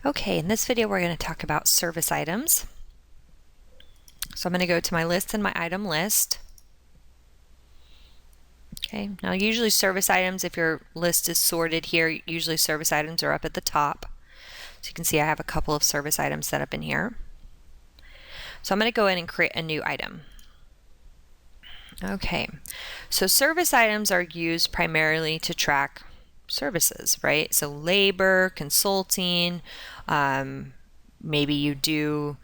Okay, in this video we're going to talk about service items. So I'm going to go to my list and my item list. Okay, now usually service items, if your list is sorted here, usually service items are up at the top. So you can see I have a couple of service items set up in here. So I'm going to go in and create a new item. Okay, so service items are used primarily to track services, right? So labor, consulting, maybe you do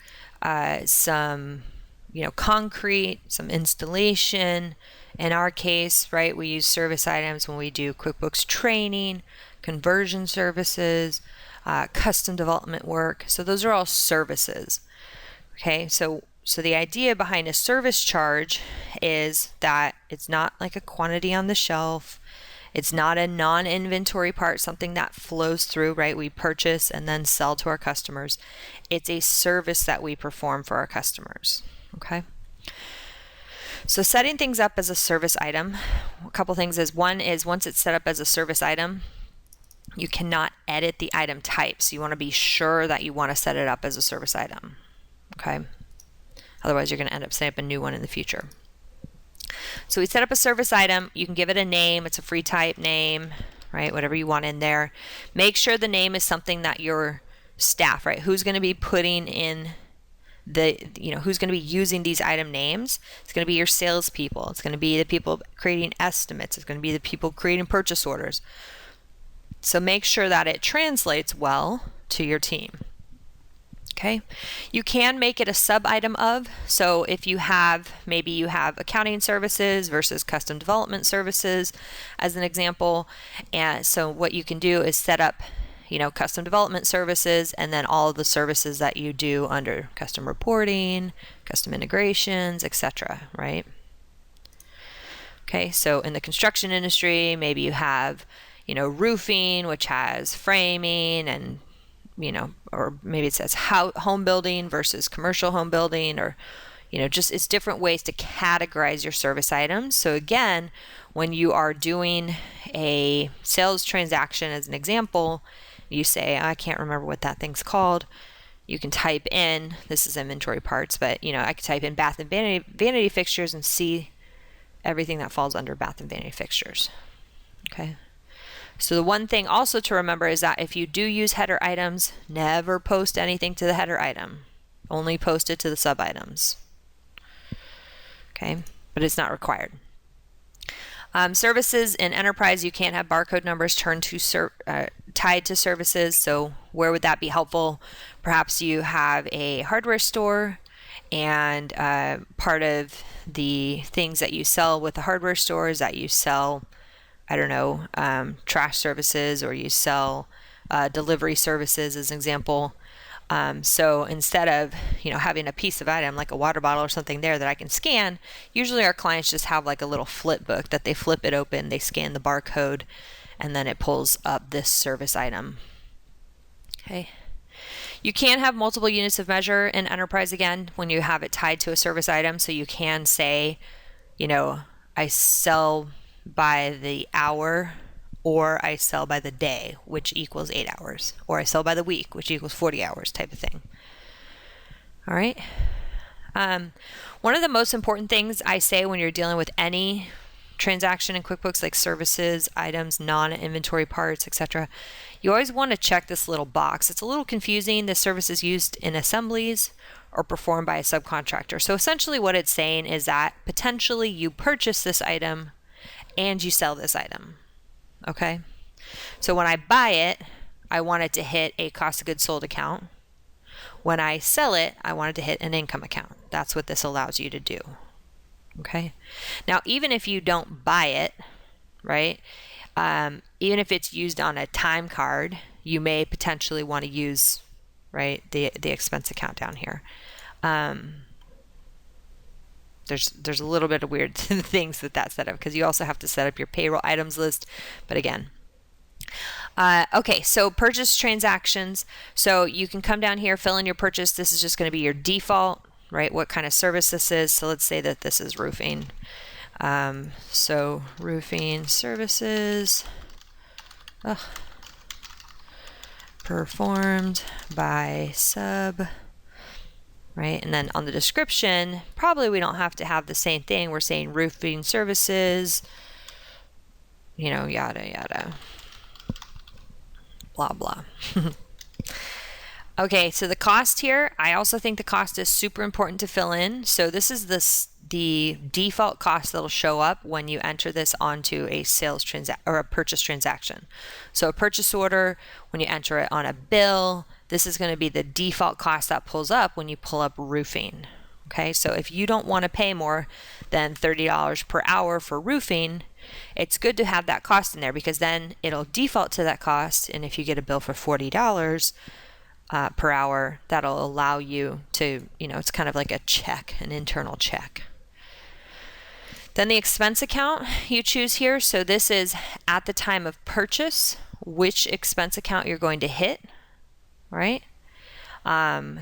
some, concrete, some installation. In our case, right, we use service items when we do QuickBooks training, conversion services, custom development work. So those are all services. Okay, so the idea behind a service charge is that it's not like a quantity on the shelf. It's not a non-inventory part, something that flows through, right? We purchase and then sell to our customers. It's a service that we perform for our customers, okay? So setting things up as a service item, a couple things is, one is once it's set up as a service item, you cannot edit the item type. So you want to be sure that you want to set it up as a service item, okay? Otherwise, you're going to end up setting up a new one in the future. So we set up a service item. You can give it a name. It's a free type name, right? Whatever you want in there. Make sure the name is something that your staff, right? Who's going to be putting in who's going to be using these item names? It's going to be your salespeople. It's going to be the people creating estimates. It's going to be the people creating purchase orders. So make sure that it translates well to your team. Okay, you can make it a sub item of, so if you have, maybe you have accounting services versus custom development services as an example, and so what you can do is set up, custom development services and then all of the services that you do under custom reporting, custom integrations, etc., right? Okay, so in the construction industry, maybe you have, roofing, which has framing and or maybe it says home building versus commercial home building, or, just it's different ways to categorize your service items. So again, when you are doing a sales transaction as an example, you say, I can't remember what that thing's called. You can type in, this is inventory parts, but I could type in bath and vanity fixtures and see everything that falls under bath and vanity fixtures. Okay. So the one thing also to remember is that if you do use header items, never post anything to the header item. Only post it to the sub items. Okay, but it's not required. Services in enterprise, you can't have barcode numbers tied to services. So where would that be helpful? Perhaps you have a hardware store, and part of the things that you sell with the hardware store is that you sell, I don't know, trash services, or you sell delivery services as an example. So instead of, having a piece of item like a water bottle or something there that I can scan, usually our clients just have like a little flip book that they flip it open, they scan the barcode, and then it pulls up this service item. Okay. You can have multiple units of measure in enterprise again when you have it tied to a service item. So you can say, I sell by the hour, or I sell by the day, which equals 8 hours, or I sell by the week, which equals 40 hours type of thing. All right. One of the most important things I say when you're dealing with any transaction in QuickBooks, like services, items, non-inventory parts, etc., you always want to check this little box. It's a little confusing. The service is used in assemblies or performed by a subcontractor. So essentially what it's saying is that potentially you purchase this item and you sell this item, okay? So when I buy it, I want it to hit a cost of goods sold account. When I sell it, I want it to hit an income account. That's what this allows you to do, okay? Now, even if you don't buy it, right, even if it's used on a time card, you may potentially want to use, right, the expense account down here. There's a little bit of weird things with that setup, because you also have to set up your payroll items list. But again, okay, so purchase transactions. So you can come down here, fill in your purchase. This is just going to be your default, right? What kind of service this is. So let's say that this is roofing. So roofing services. performed by sub, right? And then on the description, probably we don't have to have the same thing. We're saying roofing services, you know, yada, yada, blah, blah. Okay, so the cost here, I also think the cost is super important to fill in. So this is the default cost that'll show up when you enter this onto a sales or a purchase transaction. So a purchase order, when you enter it on a bill, this is going to be the default cost that pulls up when you pull up roofing. Okay, so if you don't want to pay more than $30 per hour for roofing, it's good to have that cost in there, because then it'll default to that cost. And if you get a bill for $40 per hour, that'll allow you to, you know, it's kind of like a check, an internal check. Then the expense account you choose here. So this is at the time of purchase, which expense account you're going to hit, right?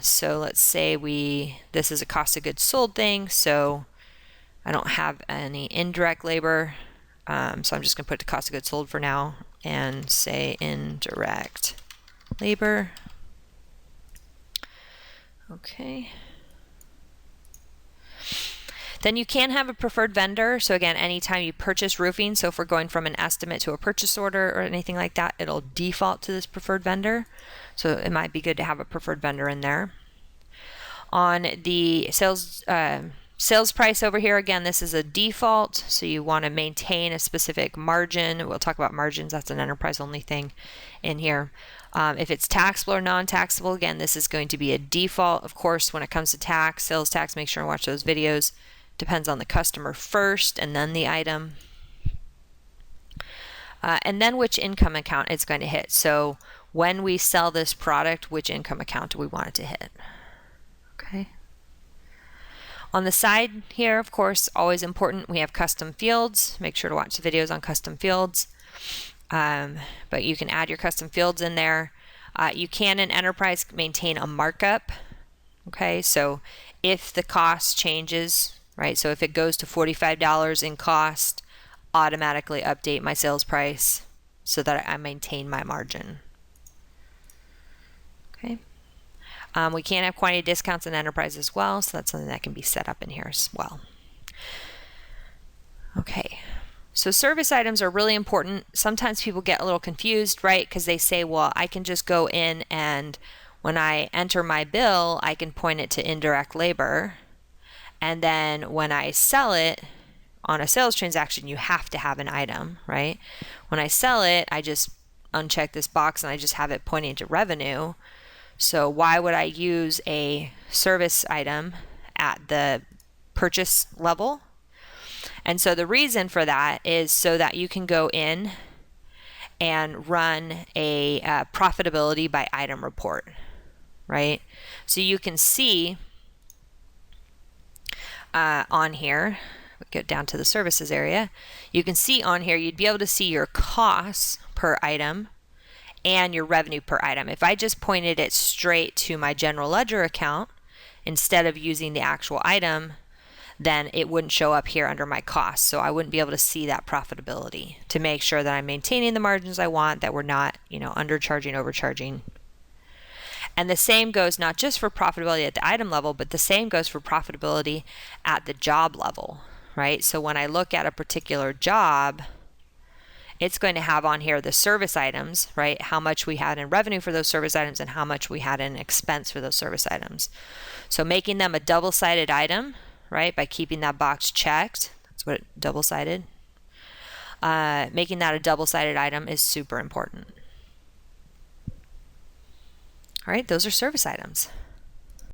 So let's say this is a cost of goods sold thing. So I don't have any indirect labor. So I'm just going to put the cost of goods sold for now and say indirect labor. Okay. Then you can have a preferred vendor. So again, anytime you purchase roofing, so if we're going from an estimate to a purchase order or anything like that, it'll default to this preferred vendor. So it might be good to have a preferred vendor in there. On the sales price over here, again, this is a default. So you want to maintain a specific margin. We'll talk about margins. That's an enterprise only thing in here. If it's taxable or non-taxable, again, this is going to be a default. Of course, when it comes to tax, sales tax, make sure and watch those videos. Depends on the customer first and then the item. And then which income account it's going to hit. So when we sell this product, which income account do we want it to hit? Okay. On the side here, of course, always important, we have custom fields. Make sure to watch the videos on custom fields. But you can add your custom fields in there. You can in Enterprise maintain a markup. Okay, so if the cost changes, right? So if it goes to $45 in cost, automatically update my sales price so that I maintain my margin. Okay. We can have quantity discounts in Enterprise as well, so that's something that can be set up in here as well. Okay. So service items are really important. Sometimes people get a little confused, right? Because they say, well, I can just go in and when I enter my bill, I can point it to indirect labor. And then when I sell it on a sales transaction, you have to have an item, right? When I sell it, I just uncheck this box and I just have it pointing to revenue. So why would I use a service item at the purchase level? And so the reason for that is so that you can go in and run a profitability by item report, right? So you can see on here, get down to the services area, you can see on here, you'd be able to see your costs per item and your revenue per item. If I just pointed it straight to my general ledger account instead of using the actual item, then it wouldn't show up here under my costs. So I wouldn't be able to see that profitability to make sure that I'm maintaining the margins I want, that we're not, you know, undercharging, overcharging. And the same goes not just for profitability at the item level, but the same goes for profitability at the job level, right? So when I look at a particular job, it's going to have on here the service items, right? How much we had in revenue for those service items and how much we had in expense for those service items. So making them a double-sided item, right? By keeping that box checked, that's what double-sided. Making that a double-sided item is super important. All right, those are service items.